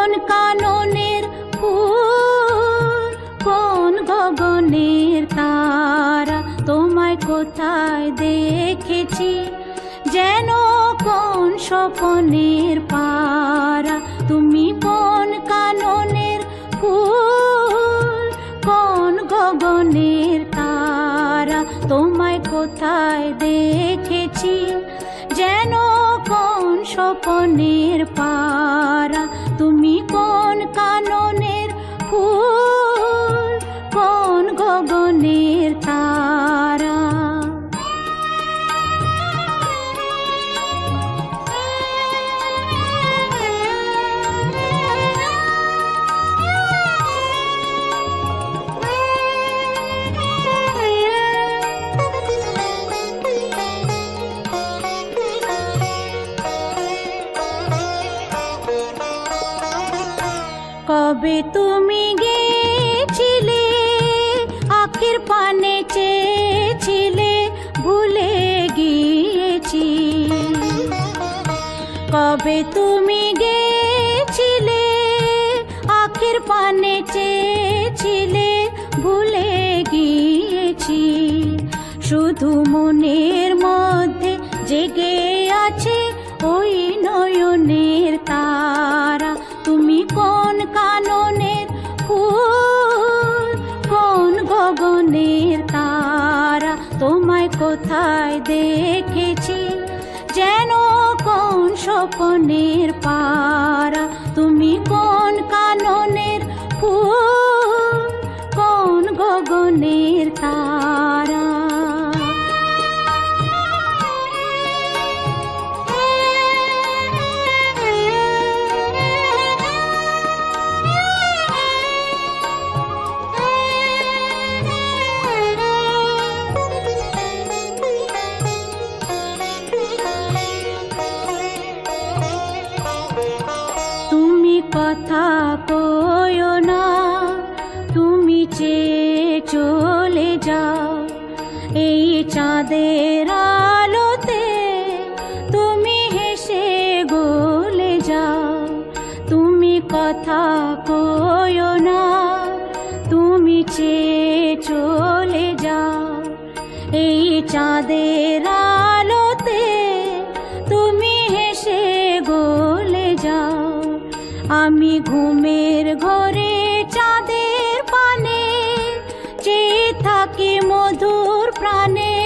কোন কাননের ফুল, কোন গগনের তারা, তোমায় কোথায় দেখেছি যেন কোন স্বপনের পারা। তুমি কোন কাননের ফুল, কোন গগনের তারা, তোমায় কোথায় দেখেছি যেন কোন স্বপনের পারা। তুমি কোন কাননের ফুল, কোন গগনের তারা। কবে তুমি গেছিলে আখের পানে চেয়েছিলে, ভুলে গিয়েছি। কবে তুমি গেছিলে আখের পানে চেয়েছিলে, ভুলে গিয়েছি। শুধু মনের মধ্যে জেগে আছে ওই নয়নের তারা। তুমি কোন কাননের ফুল, কোন গগনের তারা, তোমায় কোথায় দেখেছি যেন কোন স্বপনের পারা। তুমি কোন কাননের ফুল, কোন গগনের তারা। কথা কয়ো না, তুমি চেয়ে চলে যাও এই চাঁদের আলোতে, তুমি হেসে গলে যাও। তুমি কথা কয়ো না, তুমি চেয়ে চলে যাও এই চাঁদের আলোতে, তুমি হেসে গলে যাও। আমি ঘুমের ঘরে চাঁদের পানে চেয়ে থাকি মধুর প্রাণে,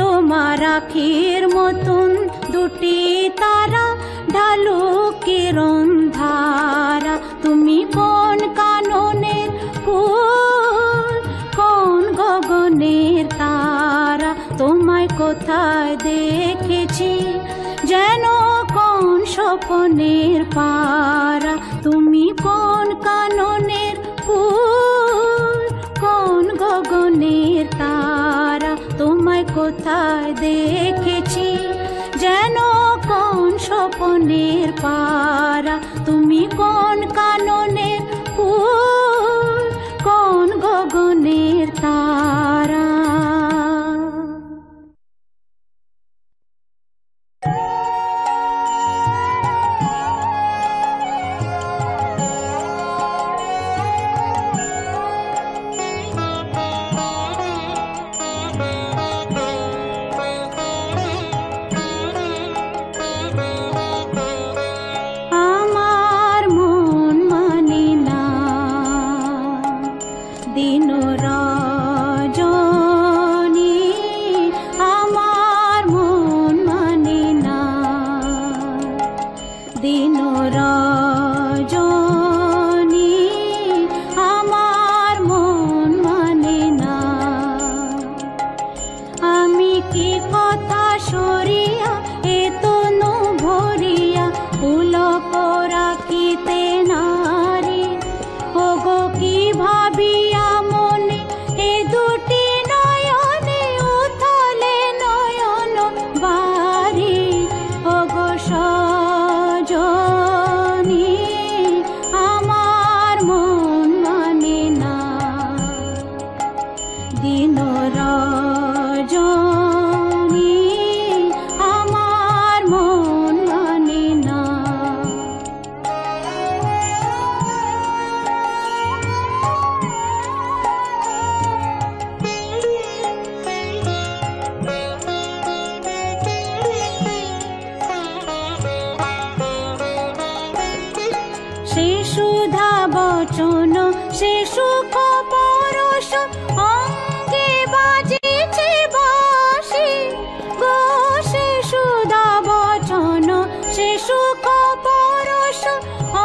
তোমার আখির মতন দুটি তারা ঢালু কিরণ ধারা। তুমি কোন কাননের ফুল, কোন গগনের তারা, তোমায় কোথায় দেখেছি যেন কোন স্বপনের পারা। তুমি কোন কাননের ফুল, কোন গগনের তারা, তোমায় কোথায় দেখেছি যেন কোন স্বপনের পারা। তুমি কোন কাননের ফুল, কোন গগনের তারা। সজনী বচন সে সুখ পরশ অঙ্গে বাজেছে বাঁশি গো সে সুধা বচন সে সুখ পরশ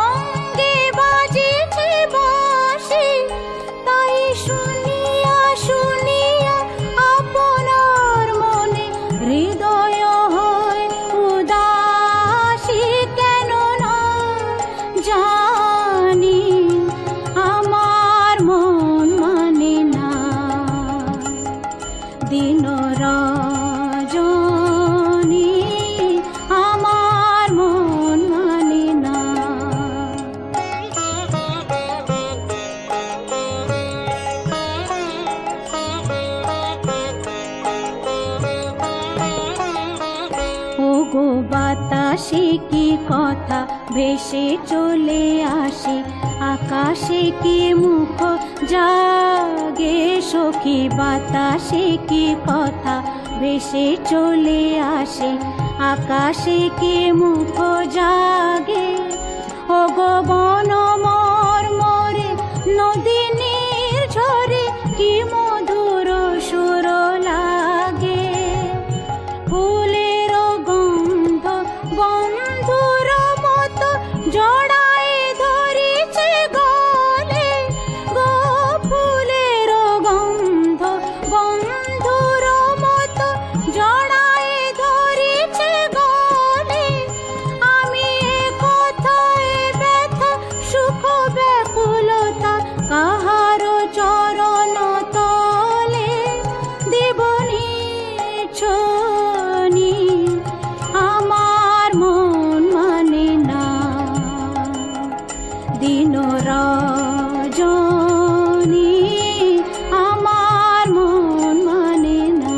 অঙ্গে বাজেছে বাঁশি তাই শুনিয়া শুনিয়া আপনার মনে হৃদয় হয় উদাসী কেন না জানি আমার মন মানে না দিন রজনী আমার মন মানে না ওগো বাতাসে কি কথা ভেসে চলে আসে আকাশে কি মুখ জাগে সখী বাতাসে কি কথা ভেসে চলে আসে আকাশে কি মুখ জাগে ওগো বন মর্মরে নদী নির্ঝরে কি মধুর সুর লাগে ফুলের গন্ধ বন্ধুর মতো জড়ায় ধরিছে গলে গো ফুলের গন্ধ বন্ধুর মতো জড়ায় ধরিছে গলে আমি কথায় ব্যথা সুখ ব্যাকুলতা কাহার চরণ তলে দেবনি ছনি আমার মন মানে না দিন রজনী আমার মন মানে না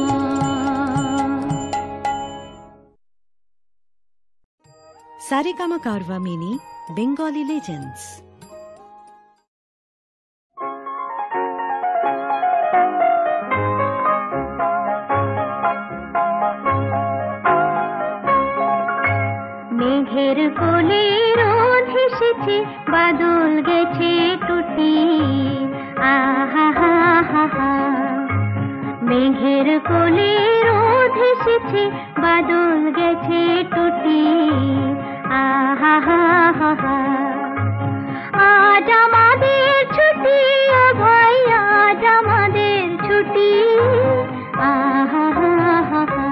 Saregama Carvaan mini Bengali legends মেঘের কোলে রোদ এসেছে বাদল গেছে টুটি আহা হা হা হা মেঘের কোলে রোদ এসেছে বাদল গেছে টুটি আহা হা হা হা আজ আমাদের ছুটি ও ভাই আজ আমাদের ছুটি আহা হা হা হা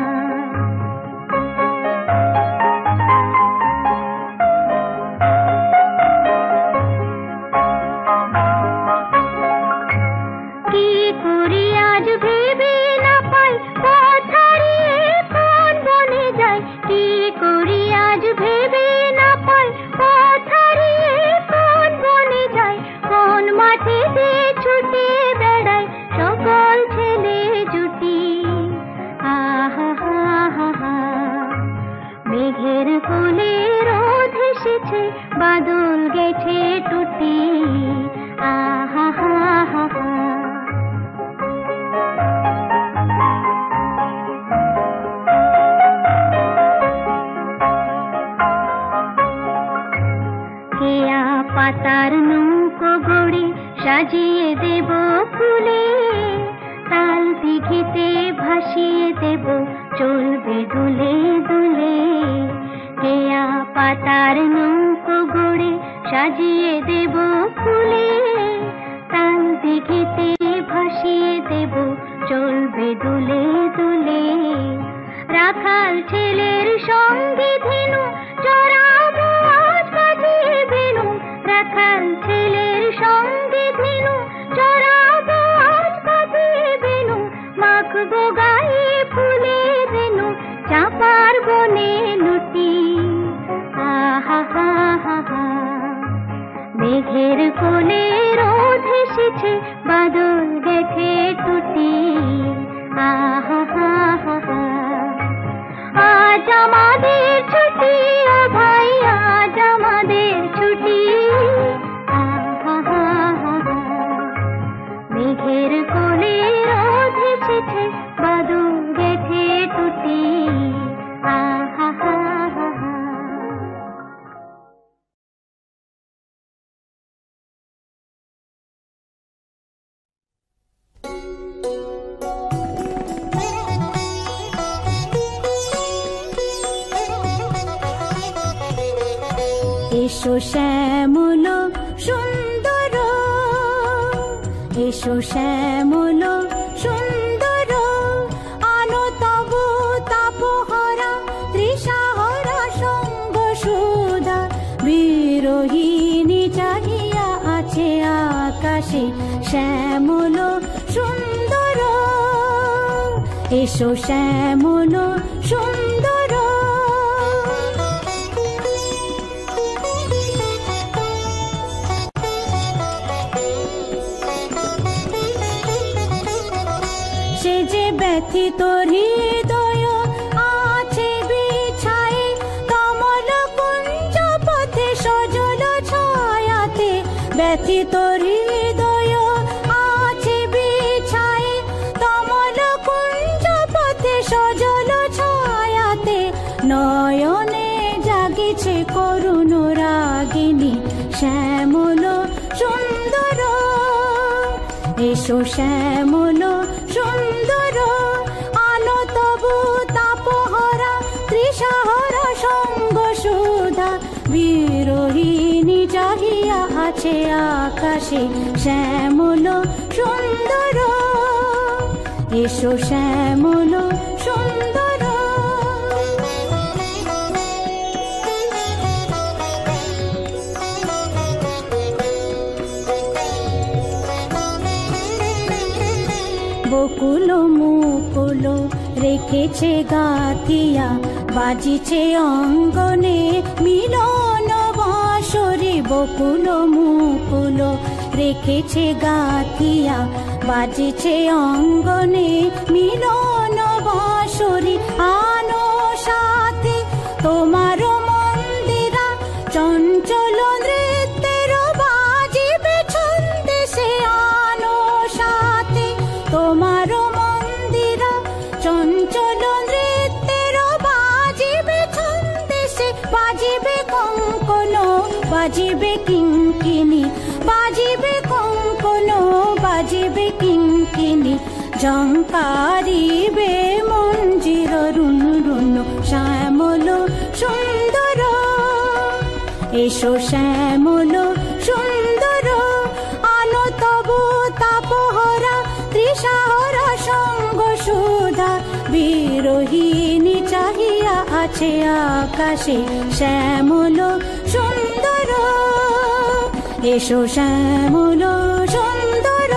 কি করি আজ ভেবে না পাই পথ হারিয়ে কোন বনে যাই কি করি আজ ভেবে না পাই পথ হারিয়ে কোন বনে যাই কোন মাঠে দিয়ে ছুটে বেড়াই সকল ছেলে জুটি আহা হা হা হা মেঘের কোলে রোদ এসেছে বাদল গেছে টুটি আহা হা হা হা কেয়া পাতার নৌকো গড়ে সাজিয়ে দেব ফুলে তাল দিঘিতে ভাসিয়ে দেব চলবে দুলে দুলে কেয়া পাতার নৌকো গড়ে সাজিয়ে দেব ফুলে তাল দিঘিতে ভাসিয়ে দেব চলবে দুলে দুলে রাখাল ছেলের সঙ্গে ধেনু চড়াবো আজ বাজিয়ে বেনু রাখাল ছেলের সঙ্গে ধেনু চড়াবো আজ বাজিয়ে বেনু মাখবো গায়ে ফুলের রেনু চাপার বনে লুটি আহা হা হা হা মেঘের কোলে রোদ এসেছে বাদল গেছে টুটি আহা হা হা হা আজ আমাদের ছুটি ও ভাই আজ আমাদের ছুটি আহা হা হা হা মেঘের কোলে রোদ এসেছে বাদল গেছে টুটি আহা হা হা হা এসো শ্যামল সুন্দর, এসো শ্যামল সুন্দর, আনো তবু তাপহরা তৃষাহরা সঙ্গ সুধা। বিরোহিণী চাহিয়া আছে আকাশে শ্যামল সুন্দর, এসো শ্যামল সুন্দর। সে যে ব্যথিত হৃদয় আছে বিছায়ে, কমল কুঞ্জ পথে সজল ছায়াতে। ব্যথিত হৃদয় আছে বিছায়ে, কমল কুঞ্জ পথে সজল ছায়াতে। নয়নে জাগিছে করুণ রাগিনী শ্যামল সুন্দর, এসো শ্যামল সুন্দর, আনো তবু তাপহরা তৃষাহরা সঙ্গ সুধা। বিরোহিণী চাহিয়া আছে আকাশে শ্যামল সুন্দর, এসো শ্যামল সুন্দর। বকুল মুকুল রেখেছে গাথিয়া, বাজিছে অঙ্গনে মিলন বাঁশরি। বকুল মুকুল রেখেছে গাথিয়া, বাজিছে অঙ্গনে মিলন বাঁশরি। আনো সাথে তোমার মন্দিরা, চঞ্চল নৃত্যের বাজিবে ছন্দে সে। আনো সাথে তোমার মন্দিরা, চঞ্চল নৃত্যের বাজিবে ছন্দে সে। বাজিবে কঙ্কন, বাজিবে কিঙ্কিনি, বাজিবে কঙ্কন, বাজিবে কিঙ্কিনি। ঝঙ্কারিবে মঞ্জির রুন রুন শ্যামল সুন্দর, এসো শ্যামল সুন্দর, আনো তবু তাপহরা তৃষাহরা সঙ্গ সুধা। বিরোহিণী চাহিয়া আছে আকাশে শ্যামল সুন্দর, এসো শ্যামল সুন্দর।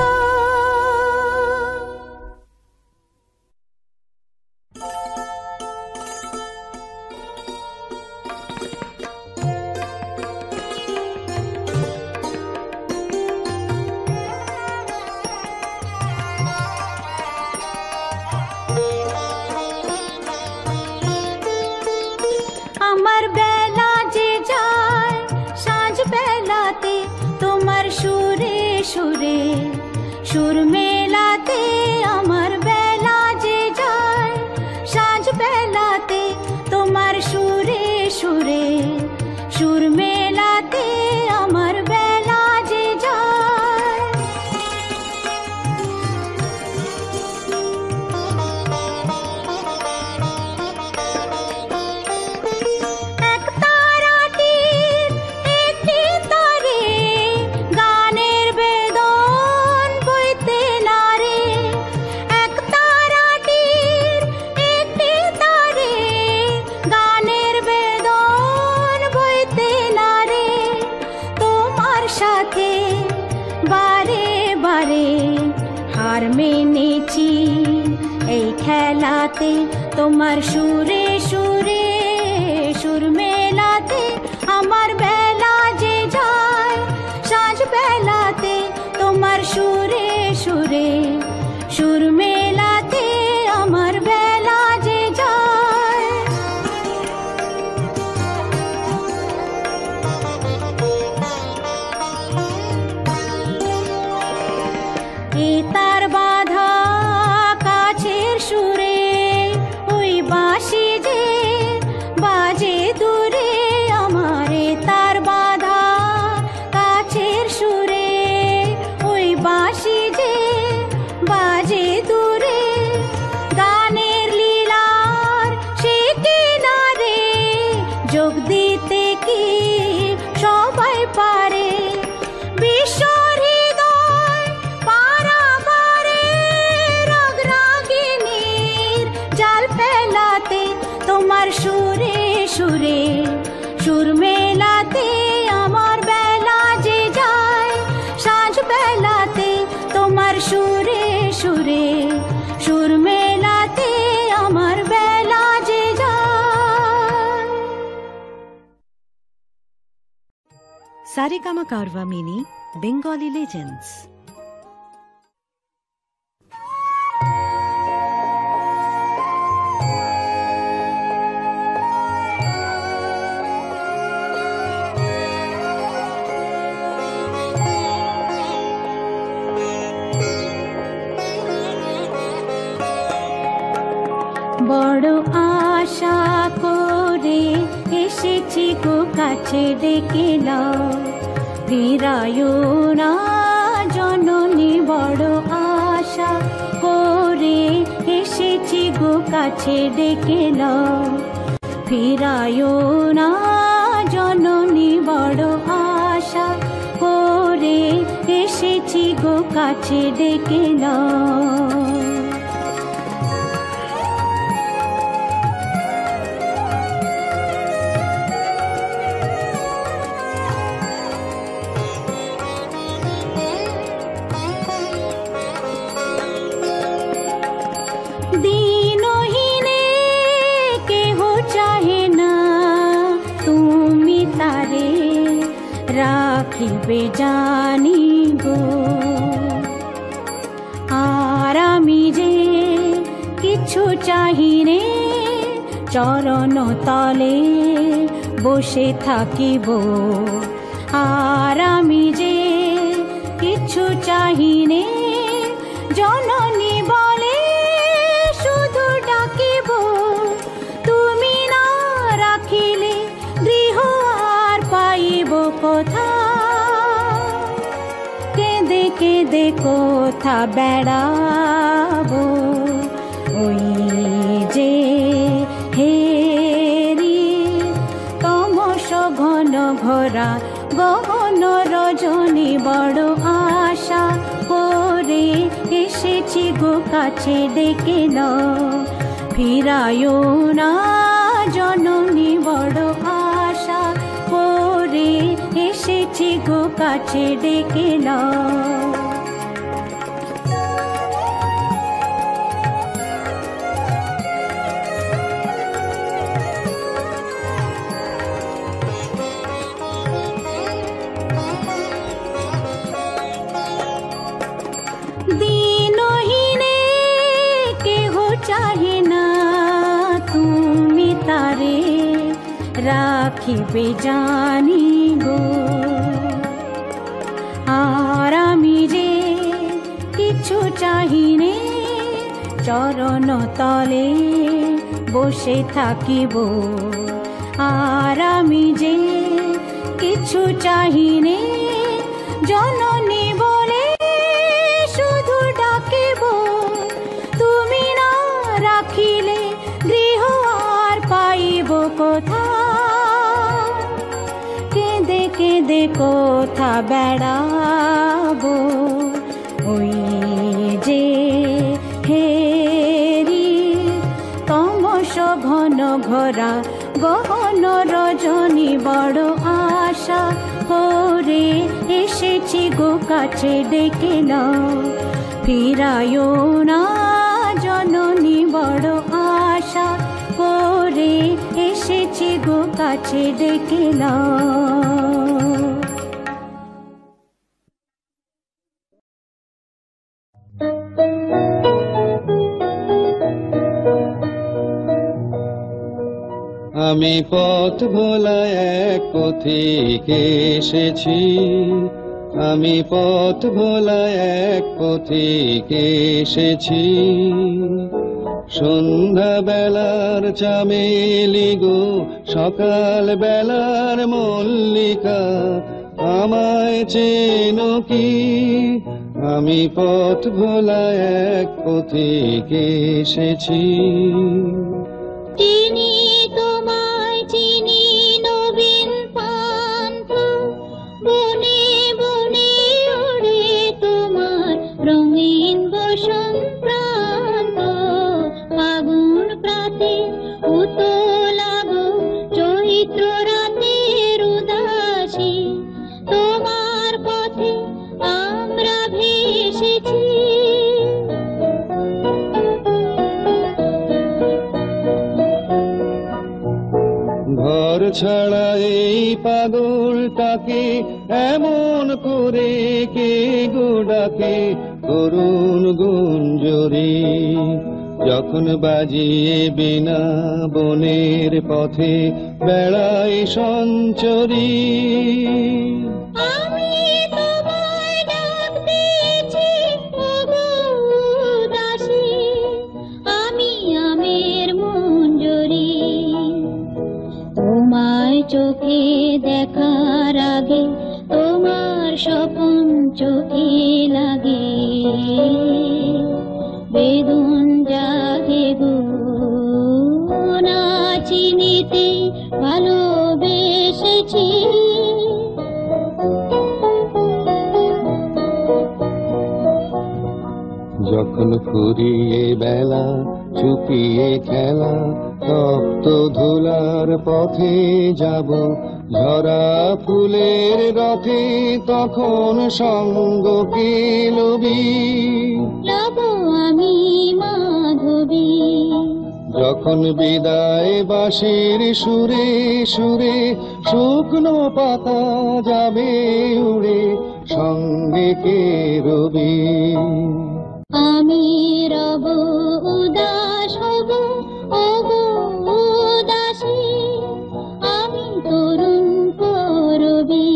আমার বেলা যে যায় সাঁঝ বেলাতে, তোমার সুরে সুরে সুর মেলাতে। আমার বেলা যে যায় সাঁঝ বেলাতে, তোমার সুরে সুরে সুর মেলাতে। আমার বেলা যে যায় এক তারাটির একটি তারে, গানের বেদন বইতে নারে। এক তারাটির একটি তারে, গানের বেদন বইতে নারে। তোমার সাথে বারে বারে হার মেনেছি এই খেলাতে, তোমার সুরে সুরে সুর মেলাতে। আমার বেলা যে যায় সাঁঝ বেলাতে, তোমার সুরে সুরে সুর মেলাতে। আমার বেলা যে যায় এ তার বাঁধা কাছের সুরে, ওই বাঁশি যে বাজে দূরে। মেলাতে আমার বেলা যে যায়, সাঁঝ বেলাতে তোমার সুরে সুরে সুর মেলাতে আমার বেলা যে যায়। Saregama Carvaan mini Bengali legends. বড় আশা করে এসেছি গো কাছে ডেকে নাও, ফিরায়ো না জননী। বড় আশা করে এসেছি গো কাছে ডেকে নাও, ফিরায়ো না জননী। বড় আশা করে এসেছি গো কাছে ডেকে নাও। দিনহীনে কেহ চাহে না তুমি তারে রাখিবে জানি গো, আর আমি যে কিছু চাহিনে চরণ তলে বসে থাকিব। আর আমি যে কিছু চাহিনে জননী বলে শুধু ডাকিব। তুমি না রাখিলে গৃহ আর পাইব কোথা, কেঁদে কেঁদে কোথা বেড়াবো। ওই যে হেরি তমস ঘন ঘোরা গহন রজনী। বড় আশা করে এসেছি গো কাছে ডেকে নাও, ফিরায়ো না জননী। বড় আশা করে এসেছি গো কাছে ডেকে নাও। দিনহীনে কেহ চাহে না তুমি তারে রাখিবে জানি গো, আর আমি যে কিছু চাহিনে চরণ তলে বসে থাকিব। আর আমি যে কিছু চাহিনে জননী বলে শুধু ডাকিব। তুমি না রাখিলে গৃহ আর পাইব কোথা, কেঁদে কেঁদে কোথা বেড়াবো। ওই যে হেরি তমস ঘন ঘোরা গহন রজনী। বড় আশা করে এসেছি গো কাছে ডেকে নাও, ফিরায়ো না জননী। বড় আশা করে এসেছি গো কাছে ডেকে নাও। আমি পথ ভোলা এক পথিক এসেছি, আমি পথ ভোলা এক পথিক এসেছি। সন্ধ্যা বেলার চামেলি গো, সকাল বেলার মল্লিকা, আমায় চেনো কি? আমি পথ ভোলা এক পথিক এসেছি। চিনি তোমায় চিনি নবীন পান্থ, বনে বনে ওড়ে তোমার রঙিন বসন্ত। ফাগুন প্রাতে উতলাগো চৈত্র রাতের এই পাগলটাকে এমন করে কে গো ডাকে করুণ গুঞ্জরি, যখন বাজিয়ে বিনা বনের পথে বেড়ায় সঞ্চরী। আমি তোমায় ডাক দিয়েছি ওগো দাসী, আমি আমের মঞ্জরি। তোমায় চোখে দেখার আগে তোমার স্বপন চোখে লাগে, বেদন জাগে গো না চিনিতে ভালোবেসেছি। যখন ফুরিয়ে বেলা চুপিয়ে খেলা তপ্ত ধুলার পথে যাব, ঝরা ফুলের রথে তখন সঙ্গ কে লবি, লব আমি মাধবী। যখন বিদায় বাঁশির সুরে সুরে শুকনো পাতা যাবে উড়ে সঙ্গে কে রবি। আমি রব উদাস হব ওগো উদাসী, আমি তরুণ করবি।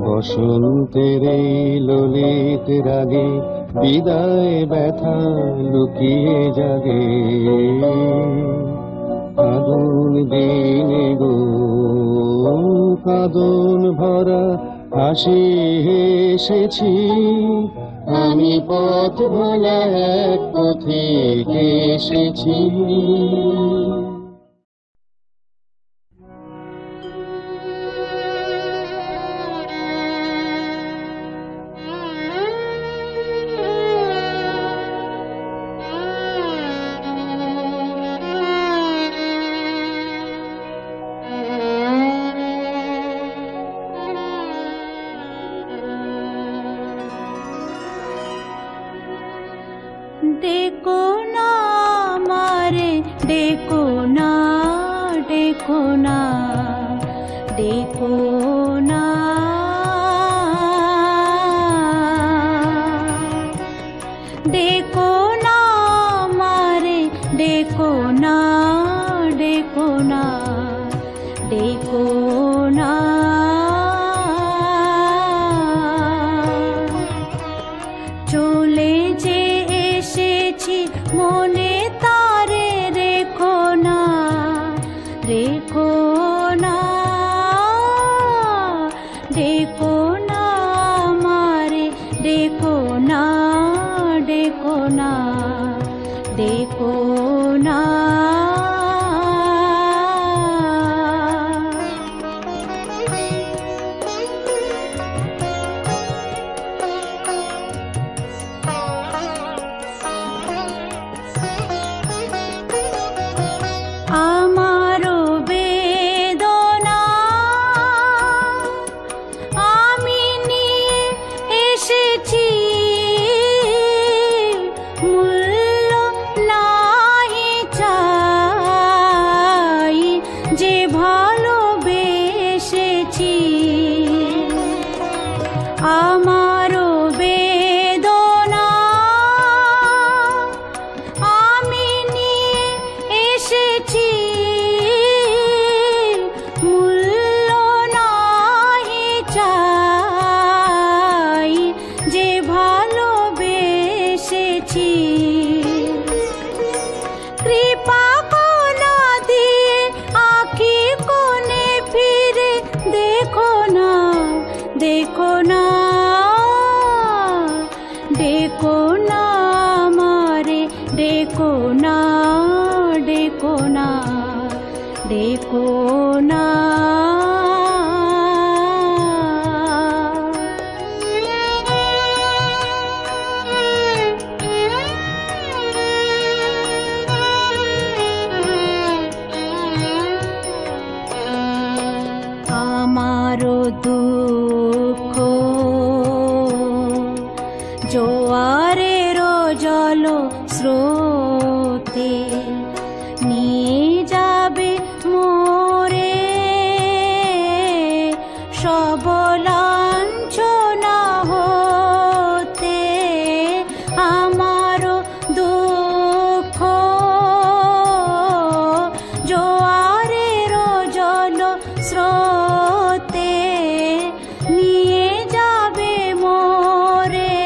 বসন্তের এই ললিত রাগে বিদায় ব্যথা লুকিয়ে জাগে, কাঁদন দিনে গো কাঁদন ভরা হাসি এসেছি। আমি পথ ভোলা এক পথে এসেছি। देखो ना मारे, देखो ना, देखो ना, देखो ना, देखो ना मारे, देखो ना, देखो ना, देखो ना। চলে যে এসেছি মনে তারে রেখো না, রেখো না, দেখো না মারে, দেখো না, দেখো না, দেখো না। আমারো বেদনা আমি নিয়ে এসেছি, মূল্য নাহি চাই যে ভালোবেসেছি। আমারো বেদনা আমি নিয়ে এসেছি, মূল্য নাহি চাই যে ভালোবেসেছি। কৃপা কোনা দিয়ে আঁখি কোণে ফিরে দেখো না, দেখো না, দেখো না মারে, দেখো না, দেখো না, দেখো না। আমারো দুঃখ জোয়ারের জল স্রোতে নিয়ে যাবে মোরে, সবলাঞ্ছনা হতে আমার দুঃখ জোয়ারের জল স্রোতে নিয়ে যাবে মোরে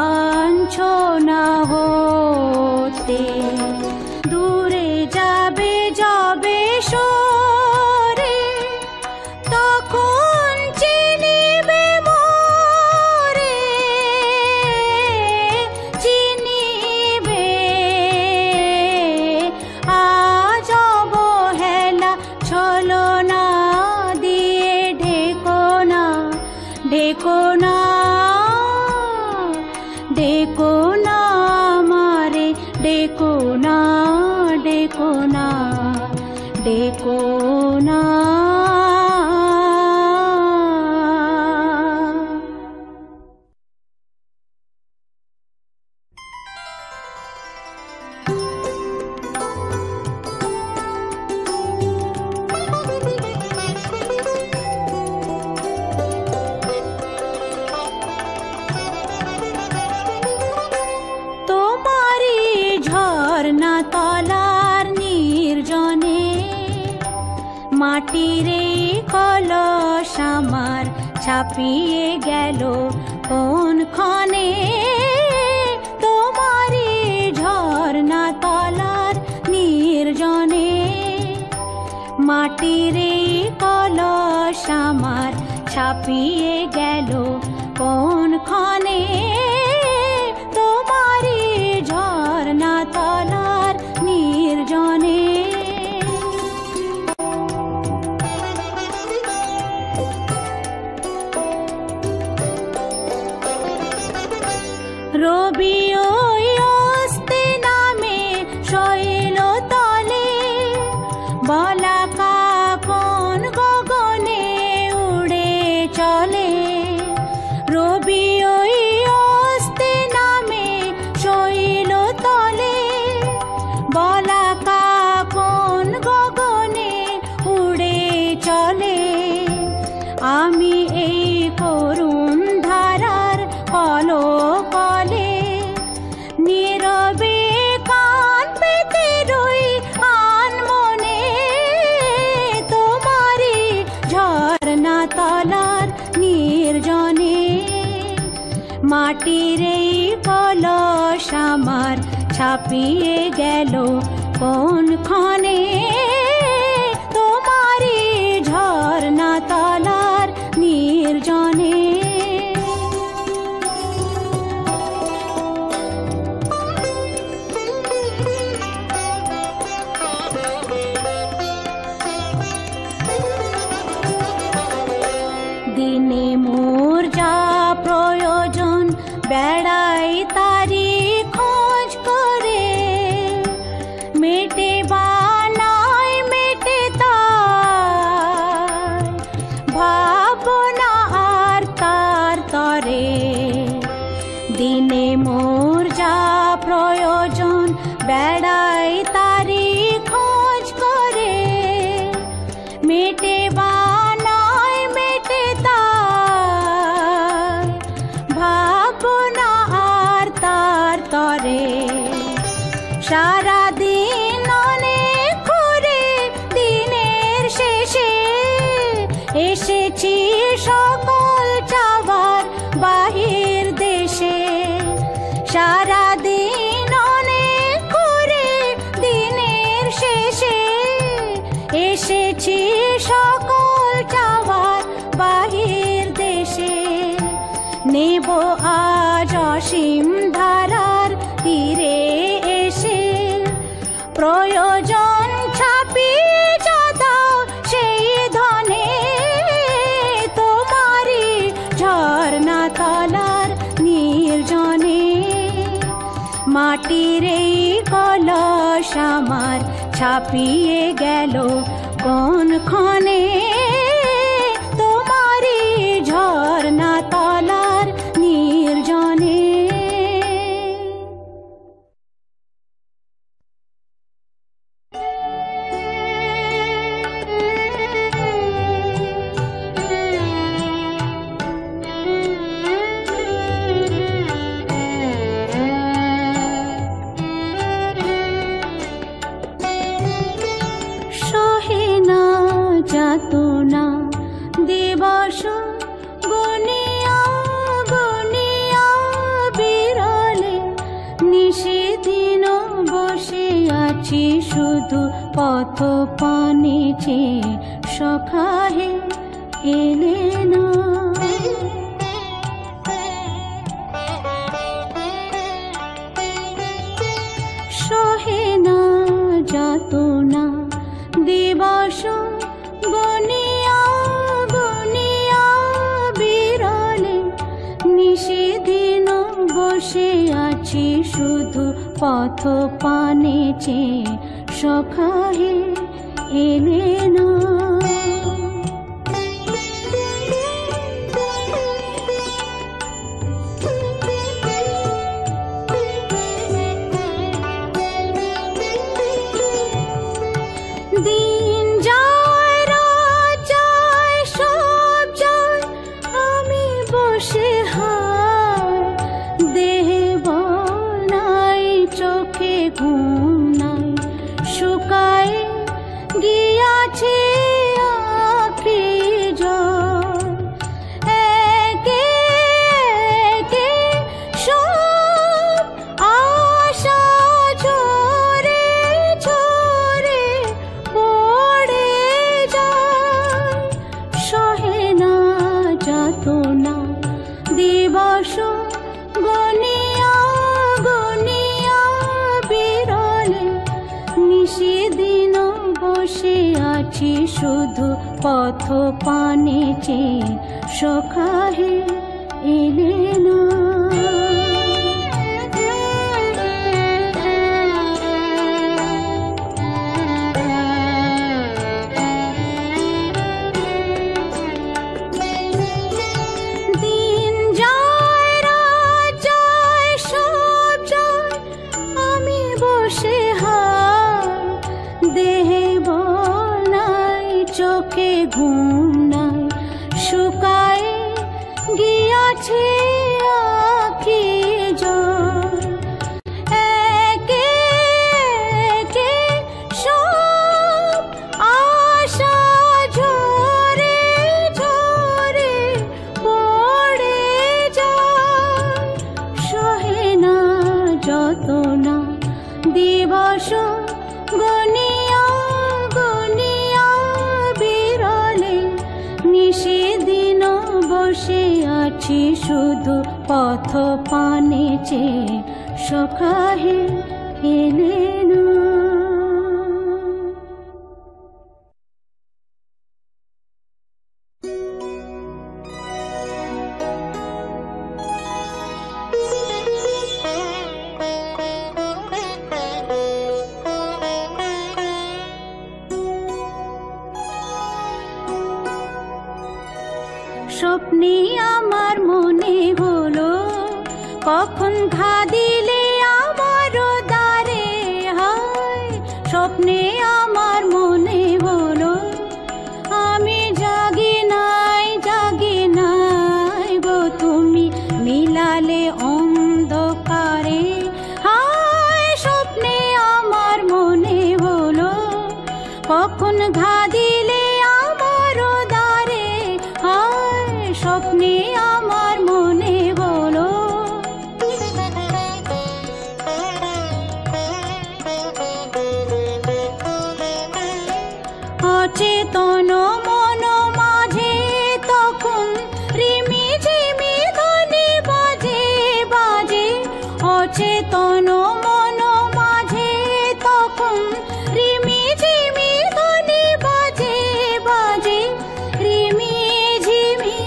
সবলাঞ্ছনা হতে দূরে যাবে যাবে সরে তখন চিনিবে মোরে চিনিবে আজ অবহেলা ছলনা দিয়ে ঢেকো না ঢেকো না ডেকো না আমারে ডেকো না ডেকো না ডেকো না তোমারি ঝর্ণা তলার নির্জনে মাটিরে কলস আমার ছাপিয়ে গেল কোন ক্ষণে তোমারি ঝর্ণা তলার নির্জনে মাটিরে কলস আমার ছাপিয়ে গেল কোন ক্ষণে তোমারি ঝর্ণা তলার নির্জনে রবি ওই অস্তে নামে শৈল তলে বলাকা কোন গগনে উড়ে চলে রবি ওই অস্তে নামে শৈল তলে বলাকা কোন গগনে উড়ে চলে আমি এই করুণ ধারার কলো কলে নীরবে কান পেতে রই আনমনে তোমারি ঝর্ণা তলার নির্জনে মাটির এই কলস আমার ছাপিয়ে গেল কোন ক্ষণে তোমারি ঝর্ণা তলার নির্জনে দিনে মোর যা প্রয়োজন বেড়াই তারি খোঁজ করে মেটে বানাই মেটে তার ভাবনা আর তার তরে দিনে মোর যা প্রয়োজন বেড়াই তারি খোঁজ করে মেটে বানাই মেটে তার ভাবনা আর তার তরে সারা দিন অনেক করে দিনের শেষে এসেছি সকল চাওয়ার বাহির দেশে সারা দিন অনেক করে দিনের শেষে এসেছি সকল চাওয়ার বাহির দেশে নেব আজ অসীম ধারার তীরে এসে প্রয়োজন ছাপিয়ে যা সেই ধনে তোমারি ঝর্ণা তলার নির্জনে মাটির এই কলস আমার ছাপিয়ে গেল কোন ক্ষণে তোমারি ঝর্ণা তলার নির্জনে যাতনা দিবস গনিয়া গনিয়া বিরলে নিশিদিন বসে আছি শুধু পথ পানে চেয়ে সখা হে এলে না সহে না যাতনা দিবস গনিয়া গনিয়া বিরলে নিশিদিন বসে আছি শুধু পথ পানে চেয়ে সখা হে এলে না দিন যায় রাত যায় সব যায় আমি বসে হায় দেহে বল নাই চোখে ঘুম নাই শুকায় গিয়াছে আঁখি জল একে একে সব আশা ঝরে ঝরে পড়ে যায় সহে না যাতনা দিবস গনিয়া গনিয়া বিরলে নিশিদিন বসে আছি শুধু পথ পানে চেয়ে সখা হে এলে না দিন যায় রাত যায় সব যায় আমি বসে হায় দেহে বল নাই চোখে ঘুম নাই শুকায় গিয়াছে আঁখি জল একে একে সব আশা ঝরে ঝরে পড়ে যায় সহে না যতনা দিবস গনিয়া গনিয়া বিরলে নিশিদিন বসে আছি শুধু পথ পানে চেয়ে সখা হে এলে না স্বপ্নে আমার মনে হলো কখন ঘা দিলে আমার দ্বারে হায় স্বপ্নে আমার মনে হলো আমি জাগি নাই গো তুমি মিলালে অন্ধকারে হায় স্বপ্নে আমার মনে হলো কখন ঘা দিলে আমার দ্বারে হায় স্বপ্নে আমার মনে হলো অচেতন মন মাঝে তখন রিমি ঝিমি ধ্বনি বাজে বাজে অচেতন মন মাঝে তখন রিমি ঝিমি ধ্বনি বাজে বাজে রিমি ঝিমি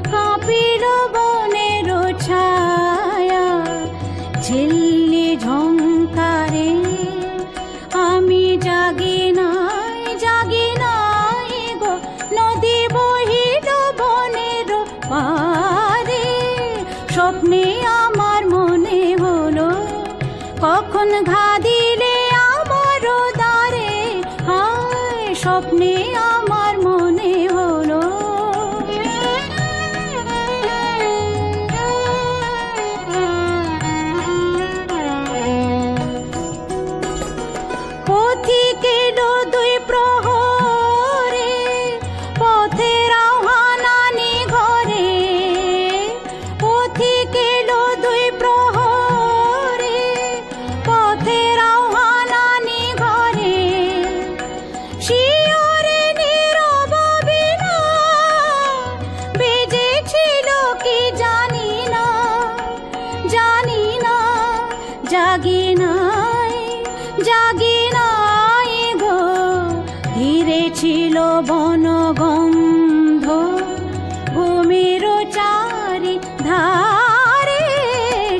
কাঁপিল বনের ছায়া ঝিল্লি ঝংকারে আমি জাগি নাই ছিল বনগন্ধ ভূমির চারি ধারে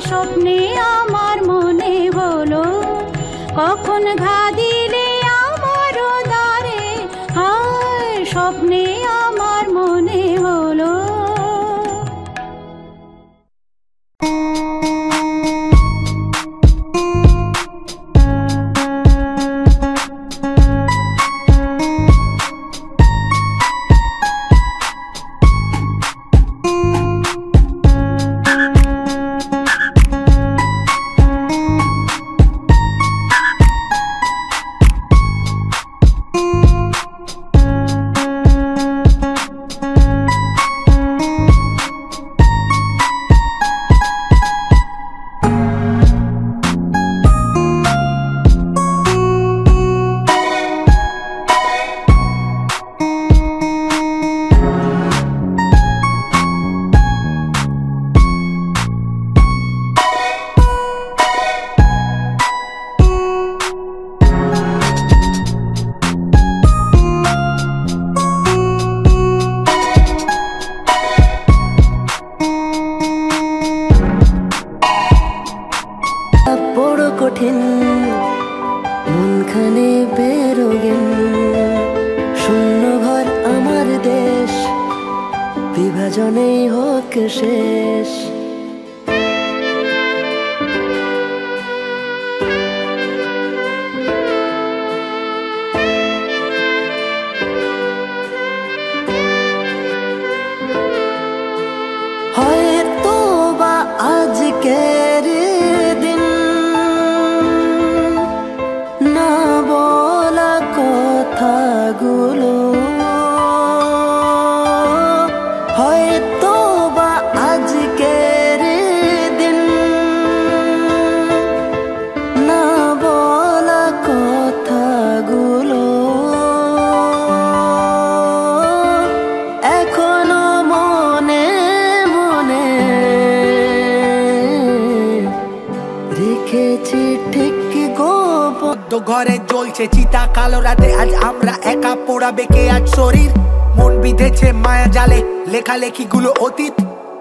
স্বপ্নে আমার মনে হলো কখন ঘা দিলে আমার দ্বারে হায় স্বপ্নে আমার মনে হলো কঠিন মনখানে বেরোগেন শূন্য ঘর আমার দেশ বিভাজনেই হোক শেষ হয়তো বা আজকের দিন না বলা কথাগুলো হয়তো বা আজকের দিন না বলা কথাগুলো এখনো মনে মনে রেখেছি ঠিক গোপন ঘরে জ্বলছে চিতা কালো রাতে আজ আমরা একা পোড়াবে কে আজ শরীর মন বিঁধেছে মায়া জালে লেখালেখি গুলো অতীত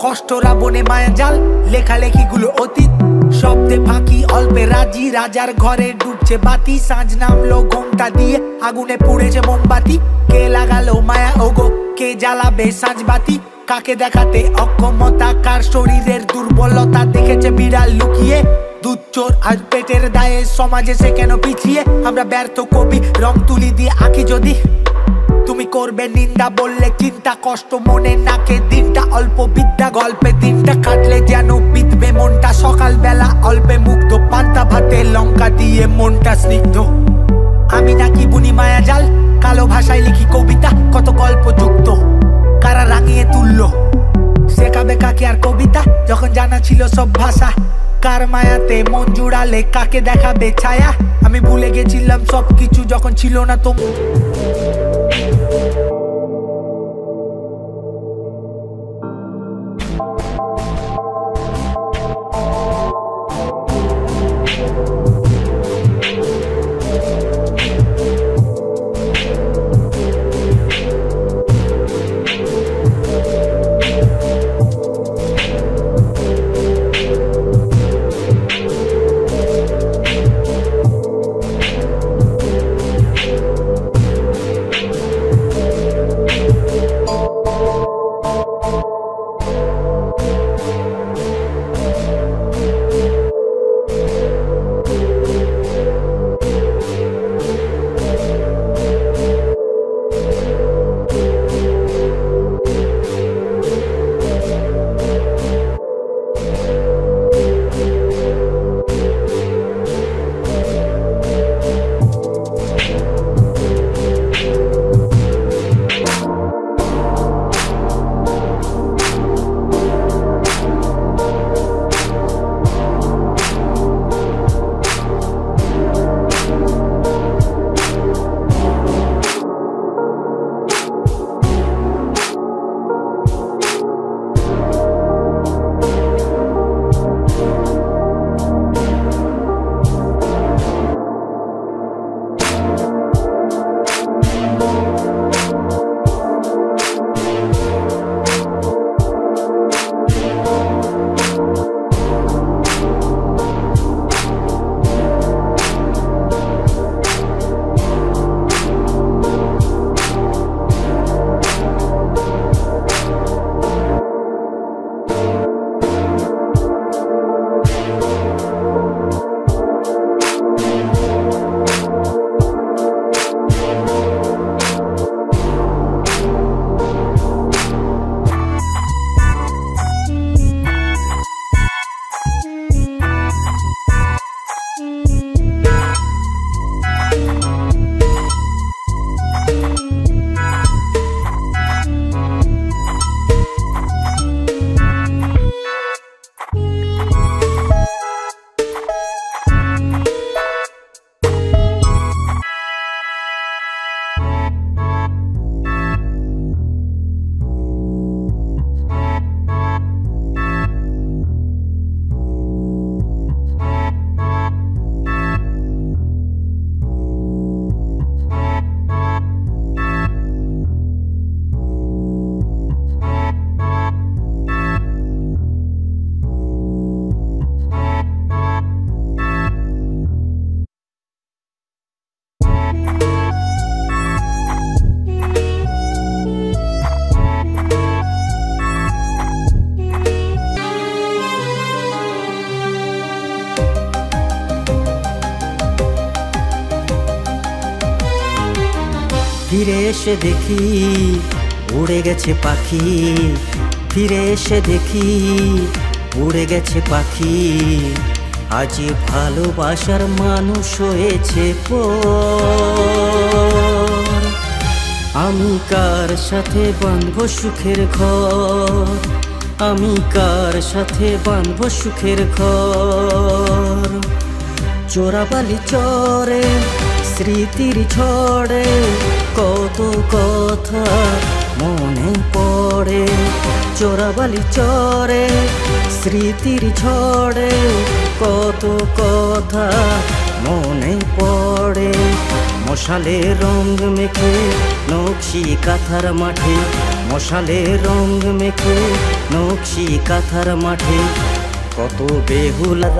কষ্টরা বনে মায়া জাল লেখালেখি গুলো অতীত শব্দে ফাঁকি অল্পে রাজি রাজার ঘরে ডুবছে বাতি সাঁঝ নামলো ঘোমটা দিয়ে আগুনে পুড়েছে মোমবাতি কে লাগালো মায়া ওগো কে জ্বালাবে সাঁঝ বাতি কাকে দেখাতে অক্ষমতা কার শরীরের দুর্বলতা দেখেছে বিড়াল লুকিয়ে দুধ চোর আজ পেটের দায়ে সমাজে সে কেন পিছিয়ে আমরা ব্যর্থ কবি রং তুলি দিয়ে আঁকি যদি তুমি করবে নিন্দা বললে চিন্তা কষ্ট মনে নাকে দিনটা অল্প বিদ্যা গল্পে দিনটা কাটলে যেন বিধবে মনটা সকাল বেলা অল্পে মুগ্ধ পান্তা ভাতে লঙ্কা দিয়ে মনটা স্নিগ্ধ আমি নাকি বুনি মায়া জাল কালো ভাষায় লিখি কবিতা কত গল্প যুক্ত কারা রাঙিয়ে তুললো শেখাবে কাকে আর কবিতা যখন জানা ছিল সব ভাষা কার মায়াতে মন জুড়ালে কাকে দেখাবে ছায়া আমি ভুলে গেছিলাম সবকিছু যখন ছিল না তো ফিরে এসে দেখি উড়ে গেছে পাখি, ফিরে এসে দেখি উড়ে গেছে পাখি। আজ ভালোবাসার মানুষ হয়েছে পর। আমি কার সাথে বাঁধবো সুখের ঘর, আমি কার সাথে বাঁধবো সুখের ঘর। চোরাবালি চরে স্মৃতির ঝড়ে কত কথা মনে পড়ে। চোরাবালি চরে স্মৃতির ঝড়ে কত কথা মনে পড়ে। মশালে রং মেখে নকশি কাঁথার মাঠে, মশালে রং মেখে নকশি কাঁথার মাঠে কত বেহুলা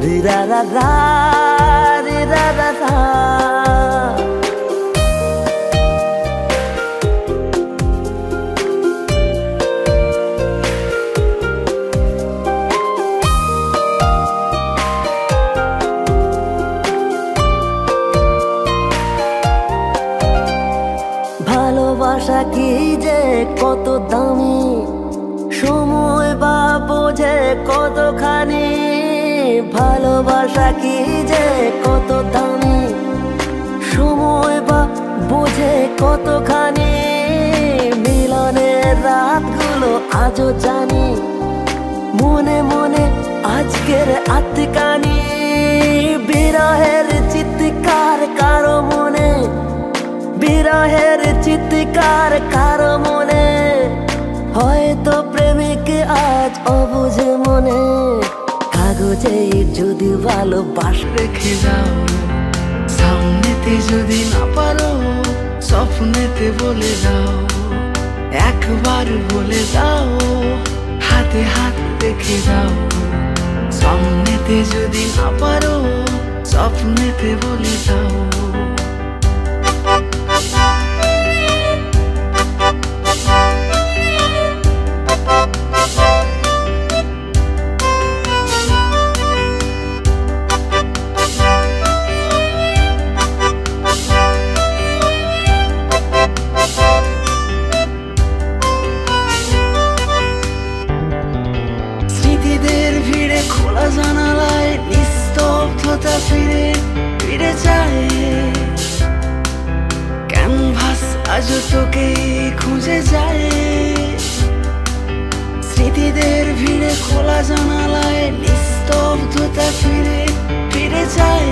রি রা রা রা রি রা রা রা। ভালোবাসা কি যে কত দামি, সময় বা বোঝে কতখানি। ভালোবাসা কি যে কত দামি, সময় বা বোঝে কতখানি। মিলনের রাতগুলো আজও জানি, মনে মনে আজকের আত্মকানি। বিরহের চিৎকার কারো মনে, বিরহের চিৎকার কারো মনে। হয়তো প্রেমিক আজ অবুঝে মনে, কাগজে যদি ভালোবাসা রেখে যাও। সামনেতে যদি না পারো স্বপ্নেতে বলে দাও, একবার বলে দাও, হাতে হাত রেখে দাও। সামনেতে যদি না পারো স্বপ্নেতে বলে দাও। স্মৃতিদের ভিড়ে খোলা জানালায় নিস্তব্ধতা ফিরে ফিরে যায়। ক্যানভাস আজও তোকে খুঁজে যায়। স্মৃতিদের ভিড়ে খোলা জানালায় নিস্তব্ধতা ফিরে ফিরে যায়।